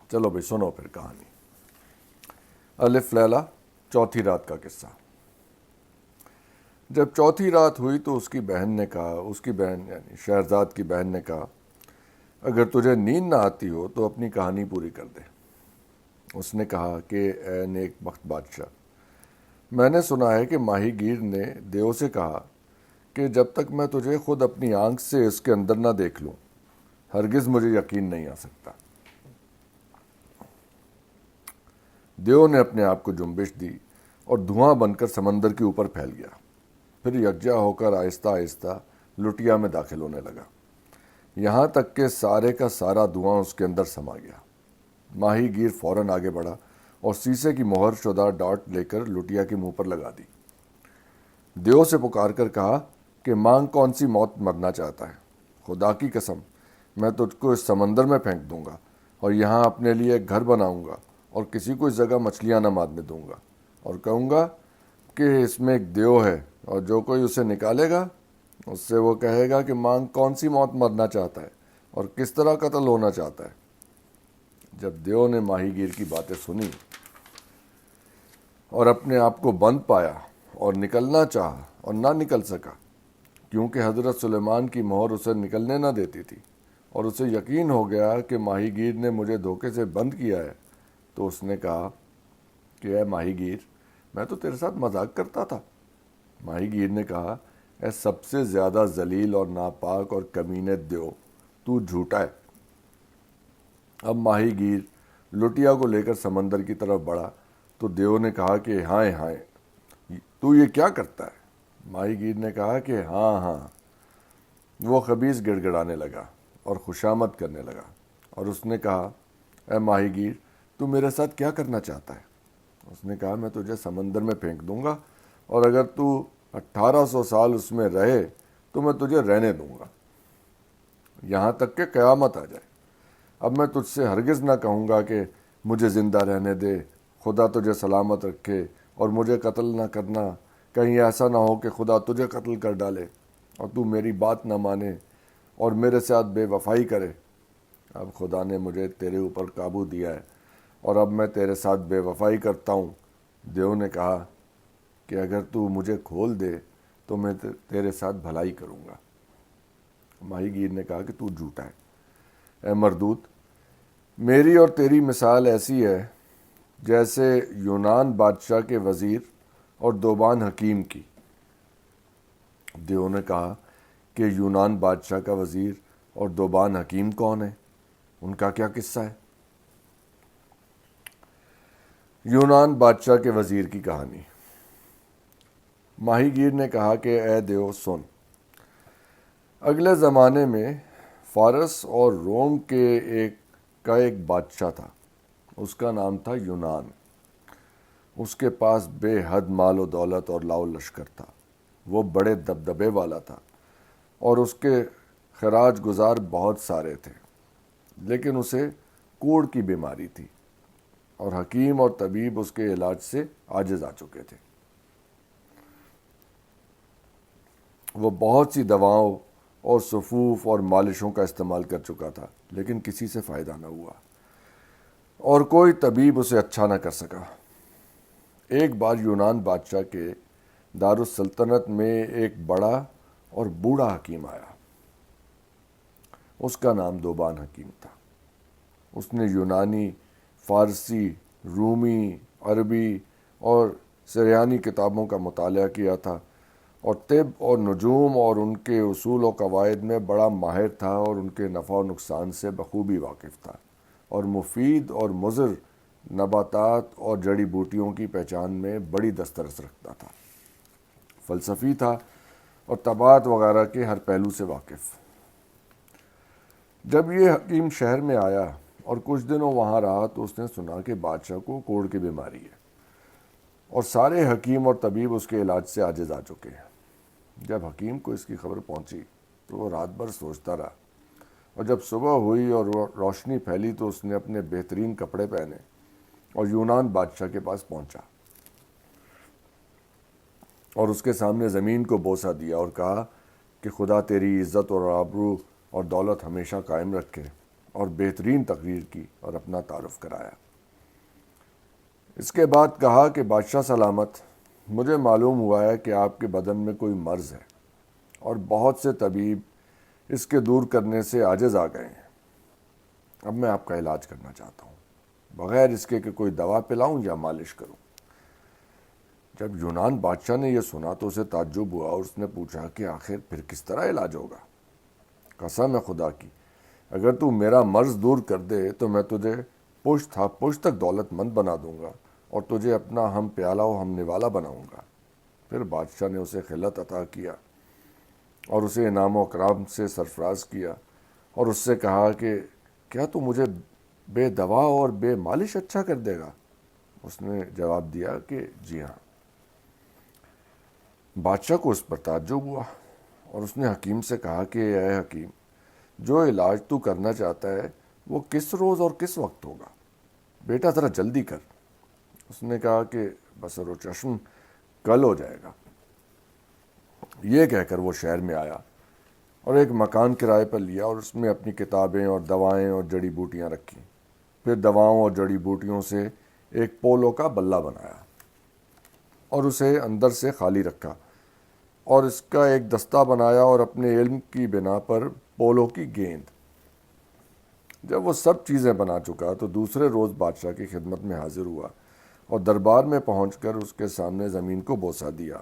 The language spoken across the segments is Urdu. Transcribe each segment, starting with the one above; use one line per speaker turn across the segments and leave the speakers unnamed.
چلو بھائی سنو پھر کہانی۔ الف لیلہ، چوتھی رات کا قصہ۔ جب چوتھی رات ہوئی تو اس کی بہن یعنی شہرزاد کی بہن نے کہا، اگر تجھے نیند نہ آتی ہو تو اپنی کہانی پوری کر دے۔ اس نے کہا کہ اے نیک بخت بادشاہ، میں نے سنا ہے کہ ماہی گیر نے دیو سے کہا کہ جب تک میں تجھے خود اپنی آنکھ سے اس کے اندر نہ دیکھ لوں ہرگز مجھے یقین نہیں آ سکتا۔ دیو نے اپنے آپ کو جنبش دی اور دھواں بن کر سمندر کے اوپر پھیل گیا، پھر یکجا ہو کر آہستہ آہستہ لٹیا میں داخل ہونے لگا، یہاں تک کہ سارے کا سارا دھواں اس کے اندر سما گیا۔ ماہی گیر فوراً آگے بڑھا اور سیسے کی مہر شدہ ڈاٹ لے کر لٹیا کے منہ پر لگا دی۔ دیو سے پکار کر کہا کہ مانگ کون سی موت مرنا چاہتا ہے؟ خدا کی قسم، میں تجھ کو اس سمندر میں پھینک دوں گا اور یہاں اپنے لیے ایک گھر بناؤں گا اور کسی کو اس جگہ مچھلیاں نہ مارنے دوں گا، اور کہوں گا کہ اس میں ایک دیو ہے، اور جو کوئی اسے نکالے گا اس سے وہ کہے گا کہ مانگ کون سی موت مرنا چاہتا ہے اور کس طرح قتل ہونا چاہتا ہے۔ جب دیو نے ماہی گیر کی باتیں سنی اور اپنے آپ کو بند پایا اور نکلنا چاہا اور نہ نکل سکا، کیونکہ حضرت سلیمان کی مہر اسے نکلنے نہ دیتی تھی، اور اسے یقین ہو گیا کہ ماہی گیر نے مجھے دھوکے سے بند کیا ہے، تو اس نے کہا کہ اے ماہی گیر، میں تو تیرے ساتھ مذاق کرتا تھا۔ ماہی گیر نے کہا، اے سب سے زیادہ ذلیل اور ناپاک اور کمینے دیو، تو جھوٹا ہے۔ اب ماہی گیر لٹیا کو لے کر سمندر کی طرف بڑھا تو دیو نے کہا کہ ہائے ہائے، تو یہ کیا کرتا ہے؟ ماہی گیر نے کہا کہ ہاں ہاں۔ وہ خبیث گڑ گڑانے لگا اور خوشامد کرنے لگا، اور اس نے کہا، اے ماہی گیر، تو میرے ساتھ کیا کرنا چاہتا ہے؟ اس نے کہا، میں تجھے سمندر میں پھینک دوں گا، اور اگر تو 1800 سال اس میں رہے تو میں تجھے رہنے دوں گا، یہاں تک کہ قیامت آ جائے۔ اب میں تجھ سے ہرگز نہ کہوں گا کہ مجھے زندہ رہنے دے، خدا تجھے سلامت رکھے اور مجھے قتل نہ کرنا، کہیں ایسا نہ ہو کہ خدا تجھے قتل کر ڈالے اور تو میری بات نہ مانے اور میرے ساتھ بے وفائی کرے۔ اب خدا نے مجھے تیرے اوپر قابو دیا ہے اور اب میں تیرے ساتھ بے وفائی کرتا ہوں۔ دیو نے کہا کہ اگر تو مجھے کھول دے تو میں تیرے ساتھ بھلائی کروں گا۔ ماہی گیر نے کہا کہ تو جھوٹا ہے۔ اے مردود، میری اور تیری مثال ایسی ہے جیسے یونان بادشاہ کے وزیر اور دوبان حکیم کی۔ دیو نے کہا کہ یونان بادشاہ کا وزیر اور دوبان حکیم کون ہے؟ ان کا کیا قصہ ہے؟ یونان بادشاہ کے وزیر کی کہانی۔ ماہی گیر نے کہا کہ اے دیو سن، اگلے زمانے میں فارس اور روم کے ایک بادشاہ تھا، اس کا نام تھا یونان۔ اس کے پاس بے حد مال و دولت اور لاؤ لشکر تھا، وہ بڑے دبدبے والا تھا اور اس کے خراج گزار بہت سارے تھے، لیکن اسے کوڑ کی بیماری تھی اور حکیم اور طبیب اس کے علاج سے عاجز آ چکے تھے۔ وہ بہت سی دواؤں اور سفوف اور مالشوں کا استعمال کر چکا تھا، لیکن کسی سے فائدہ نہ ہوا اور کوئی طبیب اسے اچھا نہ کر سکا۔ ایک بار یونان بادشاہ کے دارالسلطنت میں ایک بڑا اور بوڑھا حکیم آیا، اس کا نام دوبان حکیم تھا۔ اس نے یونانی، فارسی، رومی، عربی اور سریانی کتابوں کا مطالعہ کیا تھا، اور طب اور نجوم اور ان کے اصول و قواعد میں بڑا ماہر تھا، اور ان کے نفع و نقصان سے بخوبی واقف تھا، اور مفید اور مضر نباتات اور جڑی بوٹیوں کی پہچان میں بڑی دسترس رکھتا تھا۔ فلسفی تھا اور طباعت وغیرہ کے ہر پہلو سے واقف۔ جب یہ حکیم شہر میں آیا اور کچھ دنوں وہاں رہا تو اس نے سنا کہ بادشاہ کو کوڑ کی بیماری ہے اور سارے حکیم اور طبیب اس کے علاج سے عاجز آ چکے ہیں۔ جب حکیم کو اس کی خبر پہنچی تو وہ رات بھر سوچتا رہا، اور جب صبح ہوئی اور روشنی پھیلی تو اس نے اپنے بہترین کپڑے پہنے اور یونان بادشاہ کے پاس پہنچا اور اس کے سامنے زمین کو بوسہ دیا اور کہا کہ خدا تیری عزت اور آبرو اور دولت ہمیشہ قائم رکھے۔ اور بہترین تقریر کی اور اپنا تعارف کرایا۔ اس کے بعد کہا کہ بادشاہ سلامت، مجھے معلوم ہوا ہے کہ آپ کے بدن میں کوئی مرض ہے اور بہت سے طبیب اس کے دور کرنے سے عاجز آ گئے ہیں۔ اب میں آپ کا علاج کرنا چاہتا ہوں، بغیر اس کے کہ کوئی دوا پلاؤں یا مالش کروں۔ جب یونان بادشاہ نے یہ سنا تو اسے تعجب ہوا اور اس نے پوچھا کہ آخر پھر کس طرح علاج ہوگا؟ قسم ہے خدا کی، اگر تو میرا مرض دور کر دے تو میں تجھے پشت تک دولت مند بنا دوں گا اور تجھے اپنا ہم پیالہ و ہم نوالا بناؤں گا۔ پھر بادشاہ نے اسے خلعت عطا کیا اور اسے انعام و اکرام سے سرفراز کیا اور اس سے کہا کہ کیا تو مجھے بے دوا اور بے مالش اچھا کر دے گا؟ اس نے جواب دیا کہ جی ہاں۔ بادشاہ کو اس پر تعجب ہوا اور اس نے حکیم سے کہا کہ اے حکیم، جو علاج تو کرنا چاہتا ہے وہ کس روز اور کس وقت ہوگا؟ بیٹا ذرا جلدی کر۔ اس نے کہا کہ بصر و چشم کل ہو جائے گا۔ یہ کہہ کر وہ شہر میں آیا اور ایک مکان کرائے پر لیا اور اس میں اپنی کتابیں اور دوائیں اور جڑی بوٹیاں رکھیں۔ پھر دواؤں اور جڑی بوٹیوں سے ایک پولو کا بلہ بنایا اور اسے اندر سے خالی رکھا اور اس کا ایک دستہ بنایا اور اپنے علم کی بنا پر پولو کی گیند۔ جب وہ سب چیزیں بنا چکا تو دوسرے روز بادشاہ کی خدمت میں حاضر ہوا اور دربار میں پہنچ کر اس کے سامنے زمین کو بوسہ دیا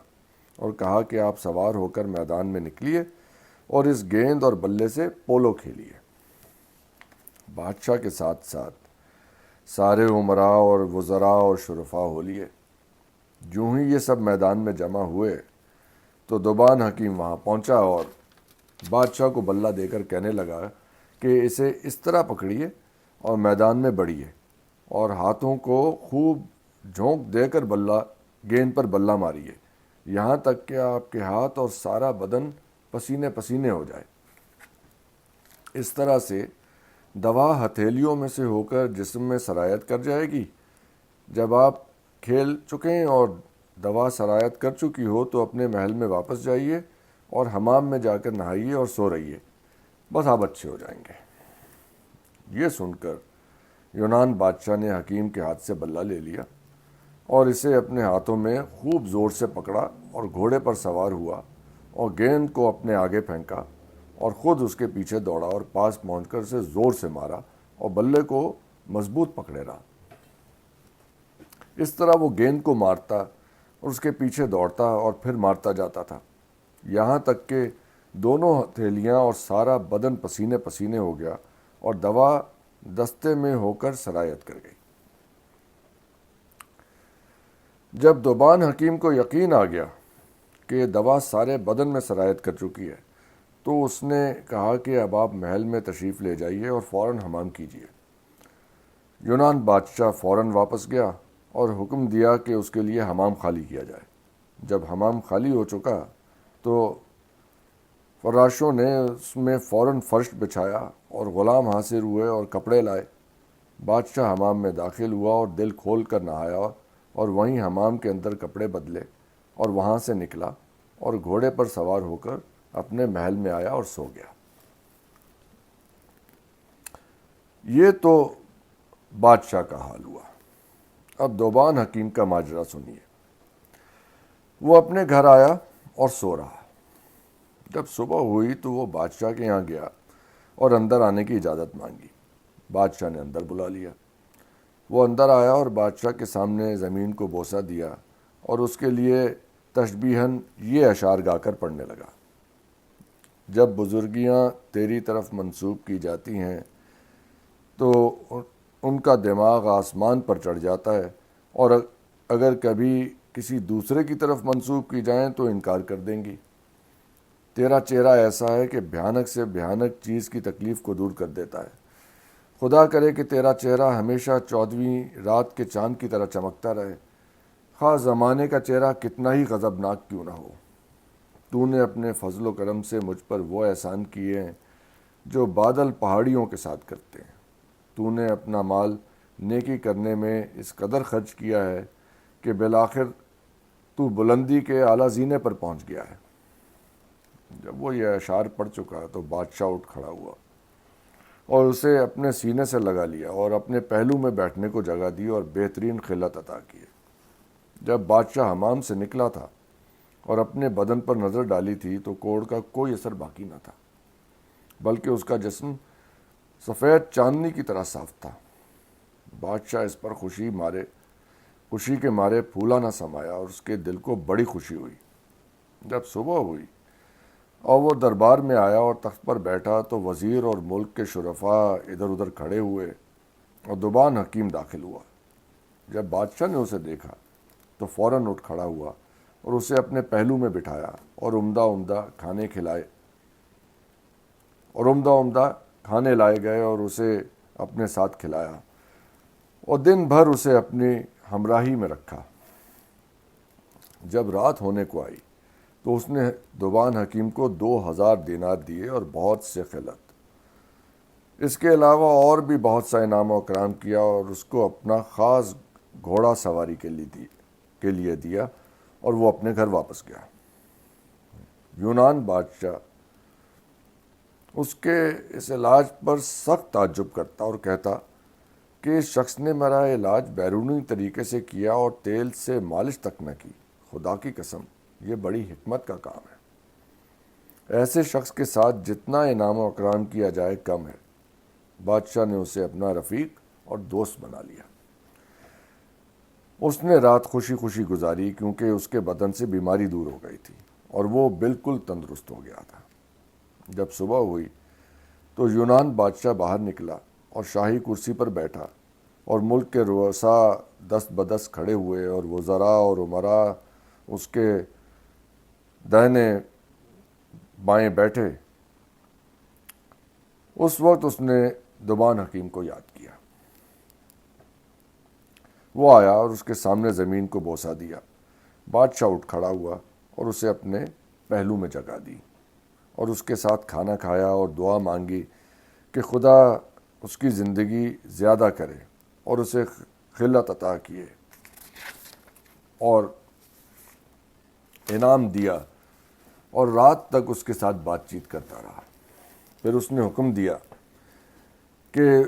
اور کہا کہ آپ سوار ہو کر میدان میں نکلیے اور اس گیند اور بلے سے پولو کھیلیے۔ بادشاہ کے ساتھ ساتھ سارے امراء اور وزراء اور شرفاء ہو لیے۔ یوں ہی یہ سب میدان میں جمع ہوئے تو دوبان حکیم وہاں پہنچا اور بادشاہ کو بلہ دے کر کہنے لگا کہ اسے اس طرح پکڑیے اور میدان میں بڑھیے اور ہاتھوں کو خوب جھونک دے کر گیند پر بلہ ماریے، یہاں تک کہ آپ کے ہاتھ اور سارا بدن پسینے پسینے ہو جائے۔ اس طرح سے دوا ہتھیلیوں میں سے ہو کر جسم میں سرایت کر جائے گی۔ جب آپ کھیل چکیں اور دوا سرایت کر چکی ہو تو اپنے محل میں واپس جائیے اور حمام میں جا کر نہائیے اور سو رہیے، بس آپ اچھے ہو جائیں گے۔ یہ سن کر یونان بادشاہ نے حکیم کے ہاتھ سے بلہ لے لیا اور اسے اپنے ہاتھوں میں خوب زور سے پکڑا اور گھوڑے پر سوار ہوا اور گیند کو اپنے آگے پھینکا اور خود اس کے پیچھے دوڑا اور پاس پہنچ کر اسے زور سے مارا اور بلے کو مضبوط پکڑے رہا۔ اس طرح وہ گیند کو مارتا اور اس کے پیچھے دوڑتا اور پھر مارتا جاتا تھا، یہاں تک کہ دونوں ہتھیلیاں اور سارا بدن پسینے پسینے ہو گیا اور دوا دستے میں ہو کر سرایت کر گئی۔ جب دوبان حکیم کو یقین آ گیا کہ دوا سارے بدن میں سرایت کر چکی ہے تو اس نے کہا کہ اب آپ محل میں تشریف لے جائیے اور فوراً حمام کیجیے۔ یونان بادشاہ فوراً واپس گیا اور حکم دیا کہ اس کے لیے حمام خالی کیا جائے۔ جب حمام خالی ہو چکا تو فراشوں نے اس میں فوراً فرش بچھایا اور غلام حاضر ہوئے اور کپڑے لائے۔ بادشاہ حمام میں داخل ہوا اور دل کھول کر نہایا اور وہیں حمام کے اندر کپڑے بدلے اور وہاں سے نکلا اور گھوڑے پر سوار ہو کر اپنے محل میں آیا اور سو گیا۔ یہ تو بادشاہ کا حال ہوا۔ اب دوبان حکیم کا ماجرا سنیے۔ وہ اپنے گھر آیا اور سو رہا۔ جب صبح ہوئی تو وہ بادشاہ کے یہاں گیا اور اندر آنے کی اجازت مانگی۔ بادشاہ نے اندر بلا لیا۔ وہ اندر آیا اور بادشاہ کے سامنے زمین کو بوسہ دیا اور اس کے لیے تشبیہاً یہ اشعار گا کر پڑھنے لگا: جب بزرگیاں تیری طرف منسوب کی جاتی ہیں تو ان کا دماغ آسمان پر چڑھ جاتا ہے، اور اگر کبھی کسی دوسرے کی طرف منسوب کی جائیں تو انکار کر دیں گی۔ تیرا چہرہ ایسا ہے کہ بھیانک سے بھیانک چیز کی تکلیف کو دور کر دیتا ہے۔ خدا کرے کہ تیرا چہرہ ہمیشہ 14ویں رات کے چاند کی طرح چمکتا رہے، خواہ زمانے کا چہرہ کتنا ہی غضبناک کیوں نہ ہو۔ تو نے اپنے فضل و کرم سے مجھ پر وہ احسان کیے ہیں جو بادل پہاڑیوں کے ساتھ کرتے ہیں۔ تو نے اپنا مال نیکی کرنے میں اس قدر خرچ کیا ہے کہ بالآخر تو بلندی کے اعلیٰ زینے پر پہنچ گیا ہے۔ جب وہ یہ اشعار پڑھ چکا تو بادشاہ اٹھ کھڑا ہوا اور اسے اپنے سینے سے لگا لیا اور اپنے پہلو میں بیٹھنے کو جگہ دی اور بہترین خلعت عطا کیے۔ جب بادشاہ حمام سے نکلا تھا اور اپنے بدن پر نظر ڈالی تھی تو کوڑ کا کوئی اثر باقی نہ تھا، بلکہ اس کا جسم سفید چاندنی کی طرح صاف تھا۔ بادشاہ اس پر خوشی کے مارے پھولا نہ سمایا اور اس کے دل کو بڑی خوشی ہوئی۔ جب صبح ہوئی اور وہ دربار میں آیا اور تخت پر بیٹھا تو وزیر اور ملک کے شرفاء ادھر ادھر کھڑے ہوئے اور دوبان حکیم داخل ہوا۔ جب بادشاہ نے اسے دیکھا تو فوراً اٹھ کھڑا ہوا اور اسے اپنے پہلو میں بٹھایا اور عمدہ کھانے لائے گئے اور اسے اپنے ساتھ کھلایا اور دن بھر اسے اپنی ہمراہی میں رکھا۔ جب رات ہونے کو آئی تو اس نے دوبان حکیم کو 2000 دینار دیے اور بہت سے خلعت، اس کے علاوہ اور بھی بہت سا انعام و اکرام کیا اور اس کو اپنا خاص گھوڑا سواری کے لیے دیا اور وہ اپنے گھر واپس گیا۔ یونان بادشاہ اس کے اس علاج پر سخت تعجب کرتا اور کہتا کہ اس شخص نے میرا علاج بیرونی طریقے سے کیا اور تیل سے مالش تک نہ کی۔ خدا کی قسم، یہ بڑی حکمت کا کام ہے۔ ایسے شخص کے ساتھ جتنا انعام و اکرام کیا جائے کم ہے۔ بادشاہ نے اسے اپنا رفیق اور دوست بنا لیا۔ اس نے رات خوشی خوشی گزاری کیونکہ اس کے بدن سے بیماری دور ہو گئی تھی اور وہ بالکل تندرست ہو گیا تھا۔ جب صبح ہوئی تو یونان بادشاہ باہر نکلا اور شاہی کرسی پر بیٹھا اور ملک کے رؤساء دست بدست کھڑے ہوئے اور وزراء اور امراء اس کے دائیں بائیں بیٹھے۔ اس وقت اس نے دوبان حکیم کو یاد کیا۔ وہ آیا اور اس کے سامنے زمین کو بوسہ دیا۔ بادشاہ اٹھ کھڑا ہوا اور اسے اپنے پہلو میں جگہ دی اور اس کے ساتھ کھانا کھایا اور دعا مانگی کہ خدا اس کی زندگی زیادہ کرے اور اسے خلعت عطا کیے اور انعام دیا، اور رات تک اس کے ساتھ بات چیت کرتا رہا۔ پھر اس نے حکم دیا کہ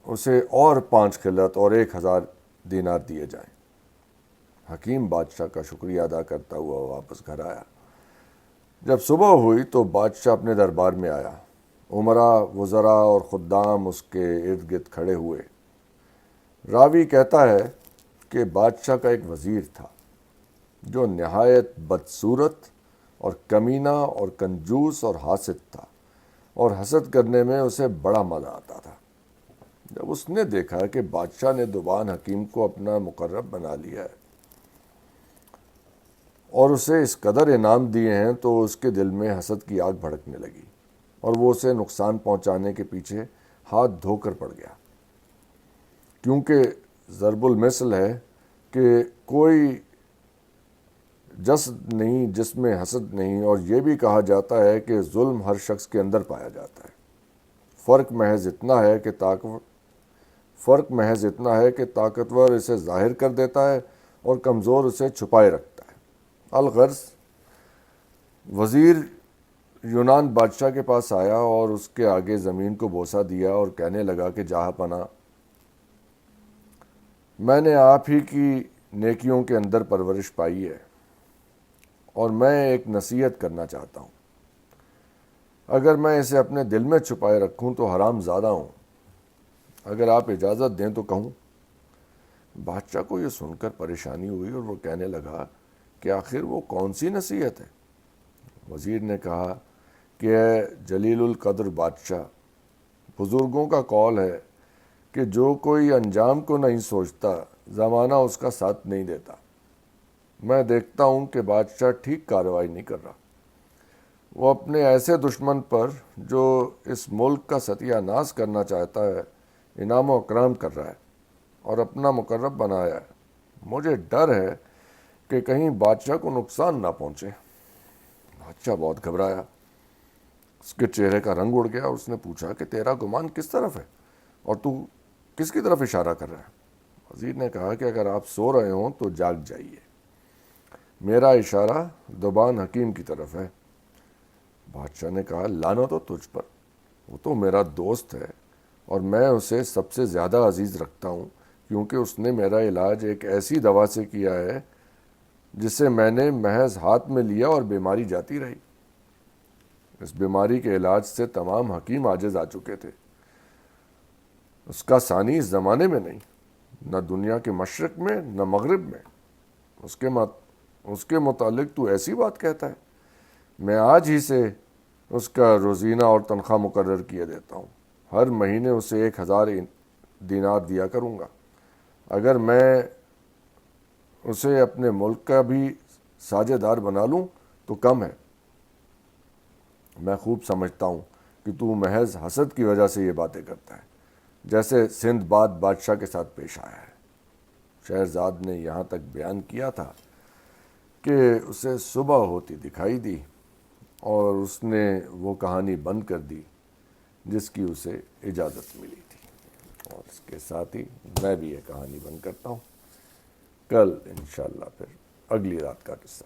اسے اور 5 خلعت اور 1000 دینار دیے جائیں۔ حکیم بادشاہ کا شکریہ ادا کرتا ہوا واپس گھر آیا۔ جب صبح ہوئی تو بادشاہ اپنے دربار میں آیا۔ امراء، وزراء اور خدام اس کے ارد گرد کھڑے ہوئے۔ راوی کہتا ہے کہ بادشاہ کا ایک وزیر تھا جو نہایت بدصورت اور کمینہ اور کنجوس اور حاسد تھا، اور حسد کرنے میں اسے بڑا مزہ آتا تھا۔ جب اس نے دیکھا کہ بادشاہ نے دوبان حکیم کو اپنا مقرب بنا لیا ہے اور اسے اس قدر انعام دیے ہیں تو اس کے دل میں حسد کی آگ بھڑکنے لگی اور وہ اسے نقصان پہنچانے کے پیچھے ہاتھ دھو کر پڑ گیا، کیونکہ ضرب المثل ہے کہ کوئی جسد نہیں جس میں حسد نہیں، اور یہ بھی کہا جاتا ہے کہ ظلم ہر شخص کے اندر پایا جاتا ہے۔ فرق محض اتنا ہے کہ طاقتور اسے ظاہر کر دیتا ہے اور کمزور اسے چھپائے رکھتا ہے۔ الغرض، وزیر یونان بادشاہ کے پاس آیا اور اس کے آگے زمین کو بوسہ دیا اور کہنے لگا کہ جہاں پناہ، میں نے آپ ہی کی نیکیوں کے اندر پرورش پائی ہے اور میں ایک نصیحت کرنا چاہتا ہوں۔ اگر میں اسے اپنے دل میں چھپائے رکھوں تو حرام زادہ ہوں، اگر آپ اجازت دیں تو کہوں۔ بادشاہ کو یہ سن کر پریشانی ہوئی اور وہ کہنے لگا کہ آخر وہ کون سی نصیحت ہے؟ وزیر نے کہا کہ اے جلیل القدر بادشاہ، بزرگوں کا قول ہے کہ جو کوئی انجام کو نہیں سوچتا زمانہ اس کا ساتھ نہیں دیتا۔ میں دیکھتا ہوں کہ بادشاہ ٹھیک کارروائی نہیں کر رہا۔ وہ اپنے ایسے دشمن پر جو اس ملک کا ستیہ ناش کرنا چاہتا ہے انعام و اکرام کر رہا ہے اور اپنا مقرب بنایا ہے۔ مجھے ڈر ہے کہ کہیں بادشاہ کو نقصان نہ پہنچے۔ بادشاہ بہت گھبرایا، اس کے چہرے کا رنگ اڑ گیا اور اس نے پوچھا کہ تیرا گمان کس طرف ہے اور تو کس کی طرف اشارہ کر رہا ہے؟ وزیر نے کہا کہ اگر آپ سو رہے ہوں تو جاگ جائیے، میرا اشارہ دوبان حکیم کی طرف ہے۔ بادشاہ نے کہا لعنت ہو تجھ پر، وہ تو میرا دوست ہے اور میں اسے سب سے زیادہ عزیز رکھتا ہوں کیونکہ اس نے میرا علاج ایک ایسی دوا سے کیا ہے جسے میں نے محض ہاتھ میں لیا اور بیماری جاتی رہی۔ اس بیماری کے علاج سے تمام حکیم عاجز آ چکے تھے۔ اس کا ثانی اس زمانے میں نہیں، نہ دنیا کے مشرق میں نہ مغرب میں۔ اس کے متعلق تو ایسی بات کہتا ہے، میں آج ہی سے اس کا روزینہ اور تنخواہ مقرر کیے دیتا ہوں۔ ہر مہینے اسے 1000 دینار دیا کروں گا۔ اگر میں اسے اپنے ملک کا بھی ساجھے دار بنا لوں تو کم ہے۔ میں خوب سمجھتا ہوں کہ تو محض حسد کی وجہ سے یہ باتیں کرتا ہے، جیسے سندھ بادشاہ کے ساتھ پیش آیا ہے۔ شہرزاد نے یہاں تک بیان کیا تھا کہ اسے صبح ہوتی دکھائی دی اور اس نے وہ کہانی بند کر دی جس کی اسے اجازت ملی تھی۔ اور اس کے ساتھ ہی میں بھی یہ کہانی بند کرتا ہوں۔ کل انشاءاللہ پھر اگلی رات کا قصہ